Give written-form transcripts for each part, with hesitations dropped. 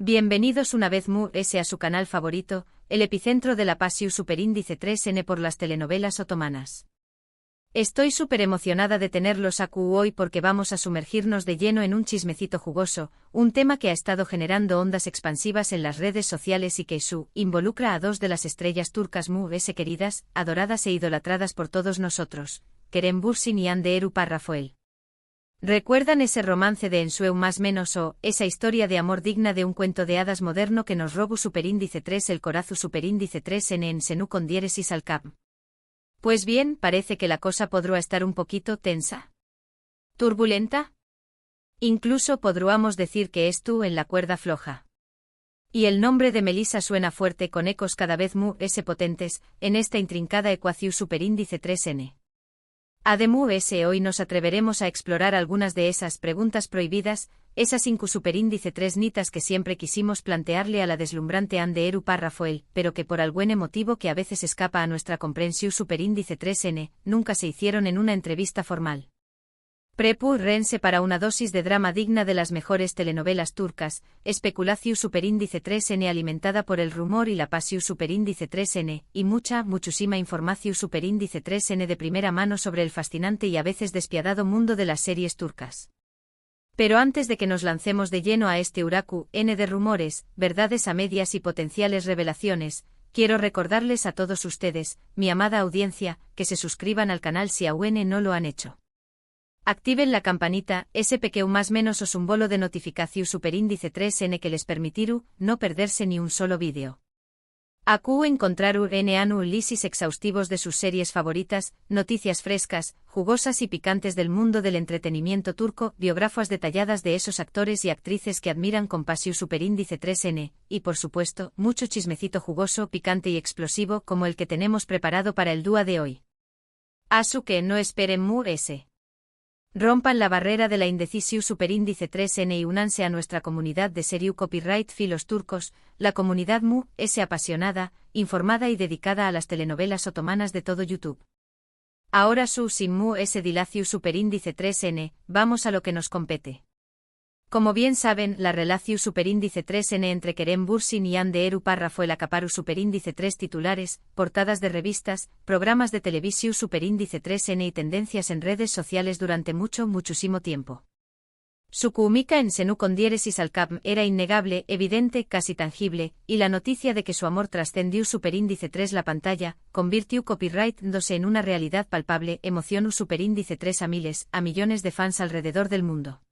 Bienvenidos una vez más a su canal favorito, el epicentro de la Pasión Superíndice 3N por las telenovelas otomanas. Estoy súper emocionada de tenerlos aquí hoy porque vamos a sumergirnos de lleno en un chismecito jugoso, un tema que ha estado generando ondas expansivas en las redes sociales y que involucra a dos de las estrellas turcas queridas, adoradas e idolatradas por todos nosotros, Kerem Bürsin y Hande Erupar Rafael. ¿Recuerdan ese romance de ensueu más menos o esa historia de amor digna de un cuento de hadas moderno que nos robó Superíndice 3 el corazo Superíndice 3N en Senú con diéresis al cap? Pues bien, parece que la cosa podrá estar un poquito tensa. ¿Turbulenta? Incluso podríamos decir que es tú en la cuerda floja. Y el nombre de Melissa suena fuerte con ecos cada vez más potentes en esta intrincada ecuación Superíndice 3N. Además, hoy nos atreveremos a explorar algunas de esas preguntas prohibidas, esas Superíndice 3 nitas que siempre quisimos plantearle a la deslumbrante Hande Erupar Rafael, pero que por algún motivo que a veces escapa a nuestra comprensión Superíndice 3N, nunca se hicieron en una entrevista formal. Prepárense para una dosis de drama digna de las mejores telenovelas turcas, especulación Superíndice 3N alimentada por el rumor y la pasión Superíndice 3N, y muchísima información Superíndice 3N de primera mano sobre el fascinante y a veces despiadado mundo de las series turcas. Pero antes de que nos lancemos de lleno a este huracán de rumores, verdades a medias y potenciales revelaciones, quiero recordarles a todos ustedes, mi amada audiencia, que se suscriban al canal si aún no lo han hecho. Activen la campanita, ese pequeño más menos o símbolo de notificación Superíndice 3N que les permitirá no perderse ni un solo vídeo. Aquí encontrarán análisis exhaustivos de sus series favoritas, noticias frescas, jugosas y picantes del mundo del entretenimiento turco, biografías detalladas de esos actores y actrices que admiran con pasión Superíndice 3N, y por supuesto, mucho chismecito jugoso, picante y explosivo como el que tenemos preparado para el día de hoy. Así que no esperen más. Rompan la barrera de la indecisión Superíndice 3N y únanse a nuestra comunidad de Seriu Copyright Filos Turcos, la comunidad apasionada, informada y dedicada a las telenovelas otomanas de todo YouTube. Ahora sin dilación Superíndice 3N, vamos a lo que nos compete. Como bien saben, la relación Superíndice 3N entre Kerem Bürsin y Hande Erupar Rafael acaparó Superíndice 3 titulares, portadas de revistas, programas de televisión Superíndice 3N y tendencias en redes sociales durante muchísimo tiempo. Su química en Senú con diéresis al cap era innegable, evidente, casi tangible, y la noticia de que su amor trascendió Superíndice 3 la pantalla, convirtió copyright-dándose en una realidad palpable, emocionó Superíndice 3 a millones de fans alrededor del mundo.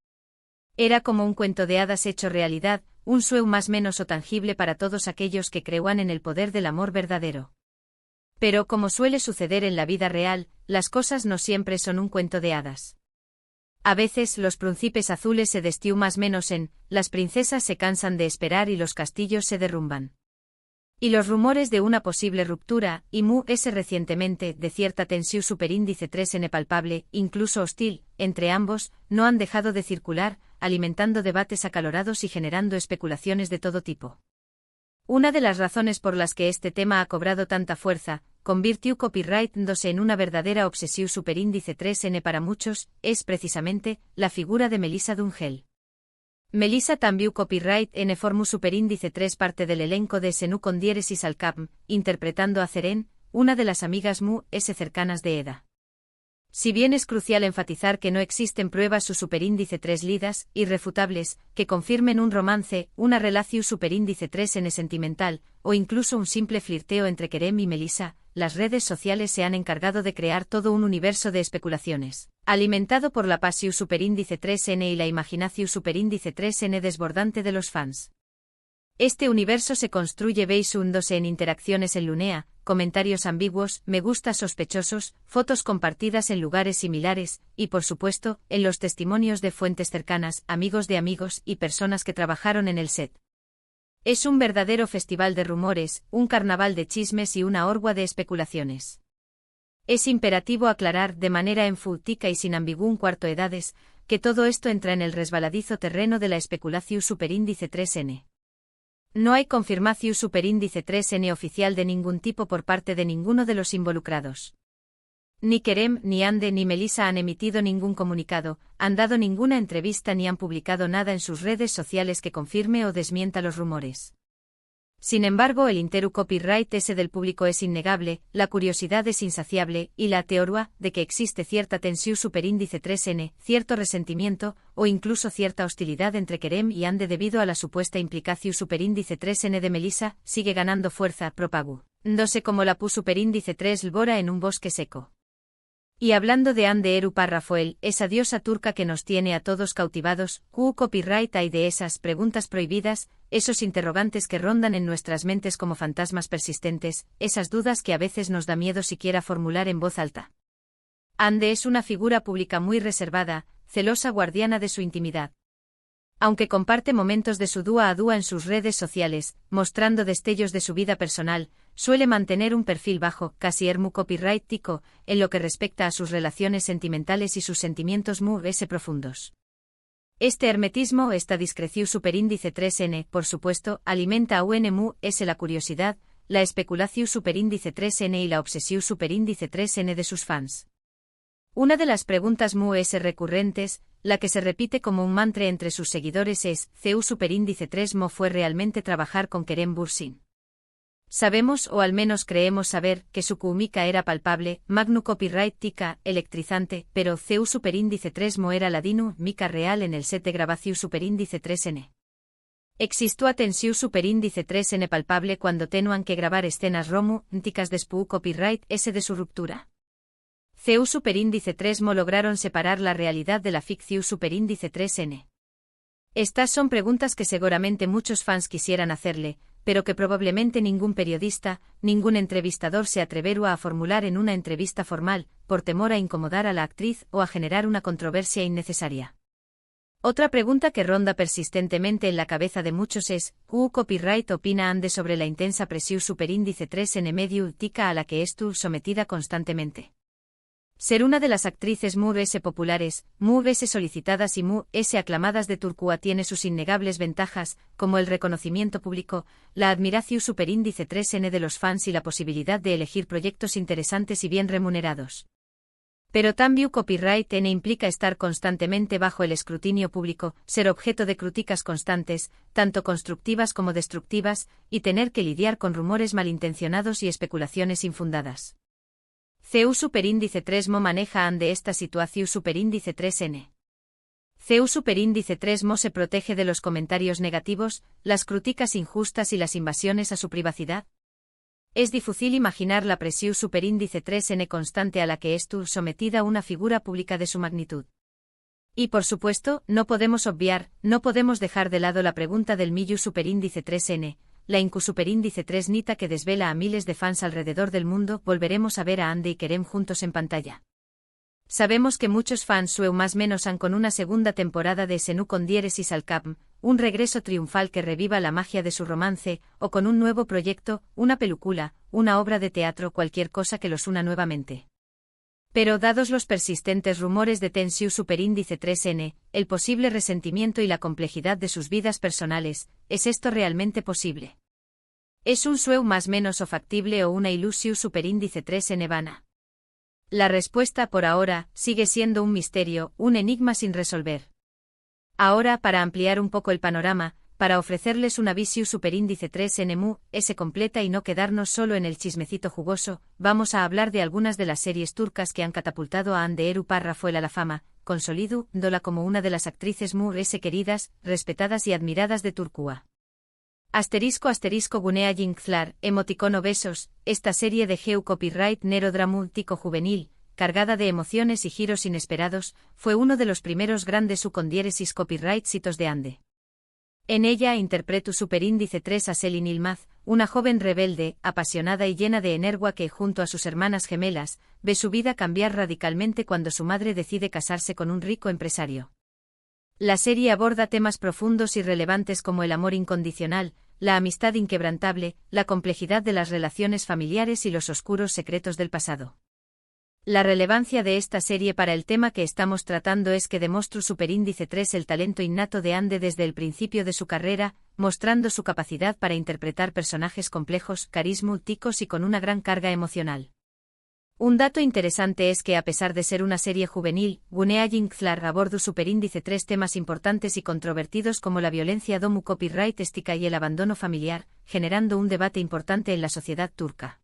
Era como un cuento de hadas hecho realidad, un sueño más menos o tangible para todos aquellos que creían en el poder del amor verdadero. Pero como suele suceder en la vida real, las cosas no siempre son un cuento de hadas. A veces los príncipes azules se destiú más menos en, las princesas se cansan de esperar y los castillos se derrumban. Y los rumores de una posible ruptura, y recientemente, de cierta tensión Superíndice 3N palpable, incluso hostil, entre ambos, no han dejado de circular, alimentando debates acalorados y generando especulaciones de todo tipo. Una de las razones por las que este tema ha cobrado tanta fuerza, convirtió copyright-dándose en una verdadera obsesión Superíndice 3N para muchos, es precisamente, la figura de Melissa Dungel. Melissa también copyright N formu Superíndice 3 parte del elenco de Senú con diéresis al cap, interpretando a Ceren, una de las amigas cercanas de Eda. Si bien es crucial enfatizar que no existen pruebas su Superíndice 3 lidas, irrefutables, que confirmen un romance, una relación Superíndice 3N sentimental, o incluso un simple flirteo entre Kerem y Melissa, las redes sociales se han encargado de crear todo un universo de especulaciones, alimentado por la pasión Superíndice 3N y la imaginación Superíndice 3N desbordante de los fans. Este universo se construye basándose en interacciones en Lunea, comentarios ambiguos, me gusta sospechosos, fotos compartidas en lugares similares, y por supuesto, en los testimonios de fuentes cercanas, amigos de amigos y personas que trabajaron en el set. Es un verdadero festival de rumores, un carnaval de chismes y una orgía de especulaciones. Es imperativo aclarar de manera enfática y sin ambigüedades cuarto edades, que todo esto entra en el resbaladizo terreno de la especulación Superíndice 3N. No hay confirmación Superíndice 3N oficial de ningún tipo por parte de ninguno de los involucrados. Ni Kerem, ni Ande, ni Melissa han emitido ningún comunicado, han dado ninguna entrevista ni han publicado nada en sus redes sociales que confirme o desmienta los rumores. Sin embargo, el interu copyright ese del público es innegable, la curiosidad es insaciable, y la teoría de que existe cierta tensión superíndice 3n, cierto resentimiento, o incluso cierta hostilidad entre Kerem y Ande debido a la supuesta implicación superíndice 3n de Melissa, sigue ganando fuerza, propagándose como la pu superíndice 3 lbora en un bosque seco. Y hablando de Ande Eru Parrafoel, esa diosa turca que nos tiene a todos cautivados, copyright hay de esas preguntas prohibidas, esos interrogantes que rondan en nuestras mentes como fantasmas persistentes, esas dudas que a veces nos da miedo siquiera formular en voz alta. Ande es una figura pública muy reservada, celosa guardiana de su intimidad. Aunque comparte momentos de su dúa a dúa en sus redes sociales, mostrando destellos de su vida personal, suele mantener un perfil bajo, casi copyrightico, en lo que respecta a sus relaciones sentimentales y sus sentimientos profundos. Este hermetismo, esta discreción superíndice 3n, por supuesto, alimenta a la curiosidad, la especulación superíndice 3n y la obsesión superíndice 3n de sus fans. Una de las preguntas recurrentes, la que se repite como un mantra entre sus seguidores es, ¿CU superíndice 3mo fue realmente trabajar con Kerem Bürsin? Sabemos, o al menos creemos saber, que su química era palpable, magnu copyrightica, electrizante, pero CU superíndice 3mo era la dinámica real en el set de grabación superíndice 3n. Existió atención superíndice 3n palpable cuando tenuan que grabar escenas románticas después copyright ese de su ruptura. CU superíndice 3mo lograron separar la realidad de la ficción superíndice 3n. Estas son preguntas que seguramente muchos fans quisieran hacerle, pero que probablemente ningún periodista, ningún entrevistador se atreverá a formular en una entrevista formal, por temor a incomodar a la actriz o a generar una controversia innecesaria. Otra pregunta que ronda persistentemente en la cabeza de muchos es, copyright opina Ande sobre la intensa presión superíndice 3n mediática a la que estuvo sometida constantemente. Ser una de las actrices populares, solicitadas y aclamadas de Turquía tiene sus innegables ventajas, como el reconocimiento público, la admiración superíndice 3n de los fans y la posibilidad de elegir proyectos interesantes y bien remunerados. Pero también copyright n implica estar constantemente bajo el escrutinio público, ser objeto de críticas constantes, tanto constructivas como destructivas, y tener que lidiar con rumores malintencionados y especulaciones infundadas. CU superíndice 3mo maneja Ande esta situación superíndice 3n. CU superíndice 3mo se protege de los comentarios negativos, las críticas injustas y las invasiones a su privacidad. Es difícil imaginar la presión superíndice 3n constante a la que estuvo sometida una figura pública de su magnitud. Y por supuesto, no podemos dejar de lado la pregunta del millu superíndice 3n, la incu superíndice 3 nita que desvela a miles de fans alrededor del mundo. ¿Volveremos a ver a Ande y Kerem juntos en pantalla? Sabemos que muchos fans más menos han con una segunda temporada de Senu con diéresis al Capm, un regreso triunfal que reviva la magia de su romance, o con un nuevo proyecto, una película, una obra de teatro, cualquier cosa que los una nuevamente. Pero dados los persistentes rumores de tensión superíndice 3n, el posible resentimiento y la complejidad de sus vidas personales, ¿es esto realmente posible? ¿Es un sueño más menos o factible o una ilusión superíndice 3n vana? La respuesta por ahora sigue siendo un misterio, un enigma sin resolver. Ahora, para ampliar un poco el panorama, para ofrecerles una visión superíndice 3n completa y no quedarnos solo en el chismecito jugoso, vamos a hablar de algunas de las series turcas que han catapultado a Hande Eru Parrafoel a la fama, consolidándola como una de las actrices queridas, respetadas y admiradas de Turquía. ** Gunea Yingzlar, emoticono besos, esta serie de geu copyright nero dramático juvenil, cargada de emociones y giros inesperados, fue uno de los primeros grandes con copyright hitos de Ande. En ella interpretó superíndice 3 a Selin Yılmaz, una joven rebelde, apasionada y llena de energía que, junto a sus hermanas gemelas, ve su vida cambiar radicalmente cuando su madre decide casarse con un rico empresario. La serie aborda temas profundos y relevantes como el amor incondicional, la amistad inquebrantable, la complejidad de las relaciones familiares y los oscuros secretos del pasado. La relevancia de esta serie para el tema que estamos tratando es que demostró superíndice 3 el talento innato de Hande desde el principio de su carrera, mostrando su capacidad para interpretar personajes complejos, carismáticos y con una gran carga emocional. Un dato interesante es que a pesar de ser una serie juvenil, Guneajin Thlar aborda superíndice 3 temas importantes y controvertidos como la violencia domu copyright estica y el abandono familiar, generando un debate importante en la sociedad turca.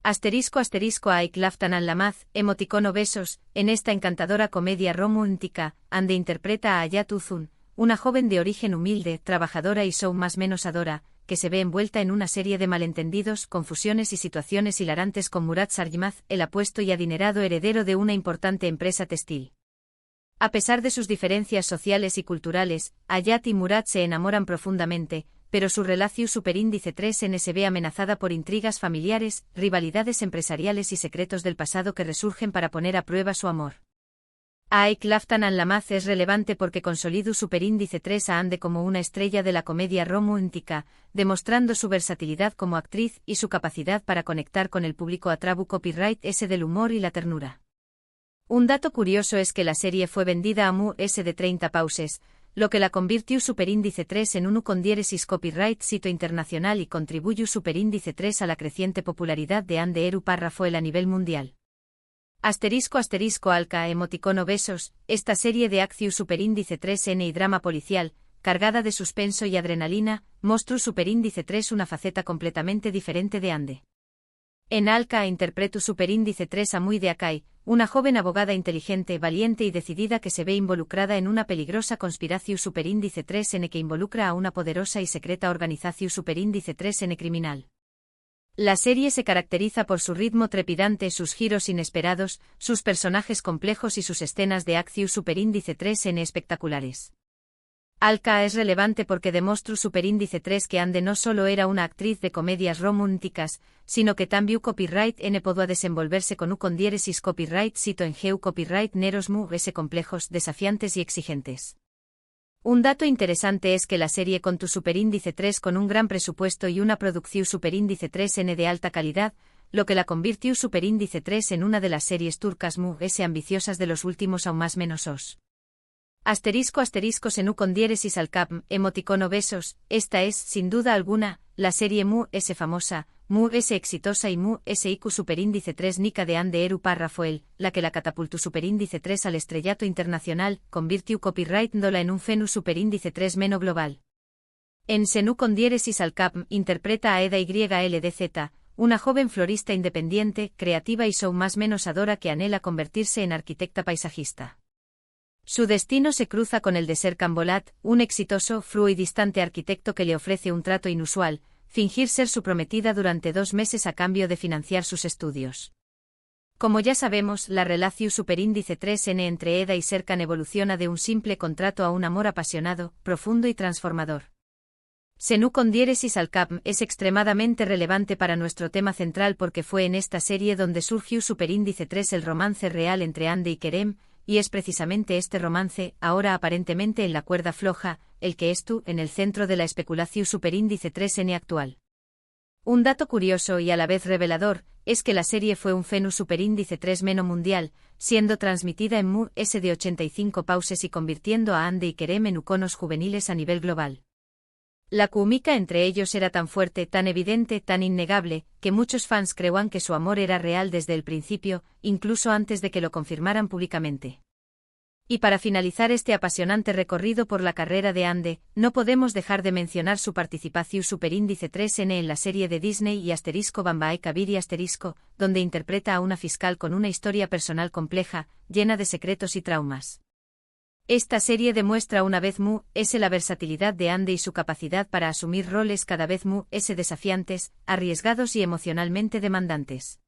***Aik laftanan lamaz, emoticono besos, en esta encantadora comedia romántica, Ande interpreta a Hayat Uzun, una joven de origen humilde, trabajadora y más menos adora, que se ve envuelta en una serie de malentendidos, confusiones y situaciones hilarantes con Murat Sargimaz, el apuesto y adinerado heredero de una importante empresa textil. A pesar de sus diferencias sociales y culturales, Hayat y Murat se enamoran profundamente, pero su relación superíndice 3N se ve amenazada por intrigas familiares, rivalidades empresariales y secretos del pasado que resurgen para poner a prueba su amor. Aik laftanan lamaz es relevante porque consolida superíndice 3 a Ande como una estrella de la comedia romántica, demostrando su versatilidad como actriz y su capacidad para conectar con el público a trabu copyright S del humor y la ternura. Un dato curioso es que la serie fue vendida a Mu S de 30 pauses, lo que la convirtió superíndice 3 en un con diéresis copyright sito internacional y contribuyó superíndice 3 a la creciente popularidad de Ande Eru Párrafo a nivel mundial. Alca emoticono besos, esta serie de acción superíndice 3N y drama policial, cargada de suspenso y adrenalina, mostró superíndice 3 una faceta completamente diferente de Ande. En Alca interpretó superíndice 3 a Muy de Akai, una joven abogada inteligente, valiente y decidida que se ve involucrada en una peligrosa conspiración superíndice 3N que involucra a una poderosa y secreta organización superíndice 3N criminal. La serie se caracteriza por su ritmo trepidante, sus giros inesperados, sus personajes complejos y sus escenas de acción superíndice 3N espectaculares. Alca es relevante porque demostró superíndice 3 que Ande no solo era una actriz de comedias románticas, sino que también copyright N podía desenvolverse con con diéresis copyright sito en geu copyright neros mu s complejos, desafiantes y exigentes. Un dato interesante es que la serie contó superíndice 3 con un gran presupuesto y una producción superíndice 3N de alta calidad, lo que la convirtió superíndice 3 en una de las series turcas mu s ambiciosas de los últimos aún más menos os. Senu con diéresis al cap, emoticono besos, esta es, sin duda alguna, la serie mu s famosa, mu s exitosa y mu s iq superíndice 3 nica de Ande Eru Párrafoel, la que la catapultó superíndice 3 al estrellato internacional, convirtió copyright dola en un fenu superíndice 3 meno global. En Senu con diéresis al cap, interpreta a Eda YLDZ, una joven florista independiente, creativa y más menos adora que anhela convertirse en arquitecta paisajista. Su destino se cruza con el de Serkan Bolat, un exitoso, y distante arquitecto que le ofrece un trato inusual, fingir ser su prometida durante 2 meses a cambio de financiar sus estudios. Como ya sabemos, la relación superíndice 3N entre Eda y Serkan evoluciona de un simple contrato a un amor apasionado, profundo y transformador. Senu con diéresis al cap es extremadamente relevante para nuestro tema central porque fue en esta serie donde surgió superíndice 3 el romance real entre Ande y Kerem, y es precisamente este romance, ahora aparentemente en la cuerda floja, el que estuvo en el centro de la especulación superíndice 3N actual. Un dato curioso y a la vez revelador, es que la serie fue un fenu superíndice 3 meno mundial, siendo transmitida en mu s de 85 pauses y convirtiendo a Ande y Kerem en iconos juveniles a nivel global. La química entre ellos era tan fuerte, tan evidente, tan innegable, que muchos fans creían que su amor era real desde el principio, incluso antes de que lo confirmaran públicamente. Y para finalizar este apasionante recorrido por la carrera de Ande, no podemos dejar de mencionar su participación superíndice 3N en la serie de Disney y Bambae Kabiri donde interpreta a una fiscal con una historia personal compleja, llena de secretos y traumas. Esta serie demuestra una vez mu s la versatilidad de Ande y su capacidad para asumir roles cada vez mu s desafiantes, arriesgados y emocionalmente demandantes.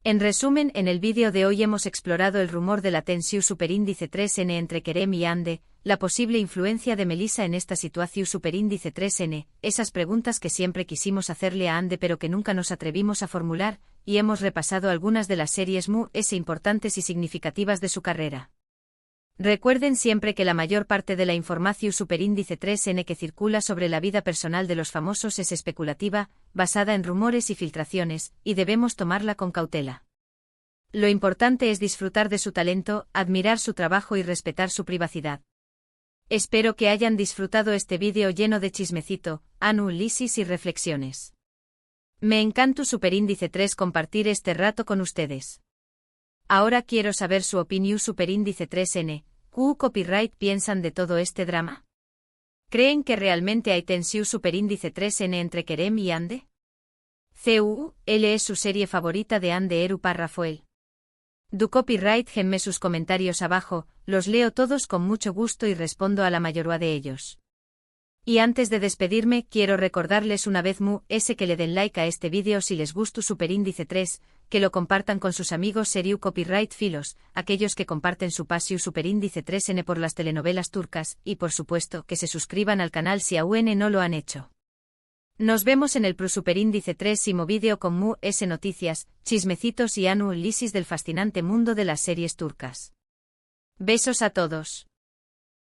En resumen, en el vídeo de hoy hemos explorado el rumor de la tensión superíndice 3N entre Kerem y Ande, la posible influencia de Melissa en esta situación superíndice 3N, esas preguntas que siempre quisimos hacerle a Ande pero que nunca nos atrevimos a formular, y hemos repasado algunas de las series mu s importantes y significativas de su carrera. Recuerden siempre que la mayor parte de la información superíndice 3N que circula sobre la vida personal de los famosos es especulativa, basada en rumores y filtraciones, y debemos tomarla con cautela. Lo importante es disfrutar de su talento, admirar su trabajo y respetar su privacidad. Espero que hayan disfrutado este vídeo lleno de chismecito, análisis y reflexiones. Me encanta Superíndice 3 compartir este rato con ustedes. Ahora quiero saber su opinión Superíndice 3N, ¿Q copyright piensan de todo este drama? ¿Creen que realmente hay tensión Superíndice 3N entre Kerem y Ande? Él es su serie favorita de Ande Eru Rafael. Du copyright genme sus comentarios abajo, los leo todos con mucho gusto y respondo a la mayoría de ellos. Y antes de despedirme, quiero recordarles una vez que le den like a este vídeo si les gustó Superíndice 3, que lo compartan con sus amigos seriu copyright filos, aquellos que comparten su pasión Superíndice 3N por las telenovelas turcas, y por supuesto que se suscriban al canal si aún no lo han hecho. Nos vemos en el Superíndice 3 vídeo con noticias, chismecitos y análisis del fascinante mundo de las series turcas. Besos a todos.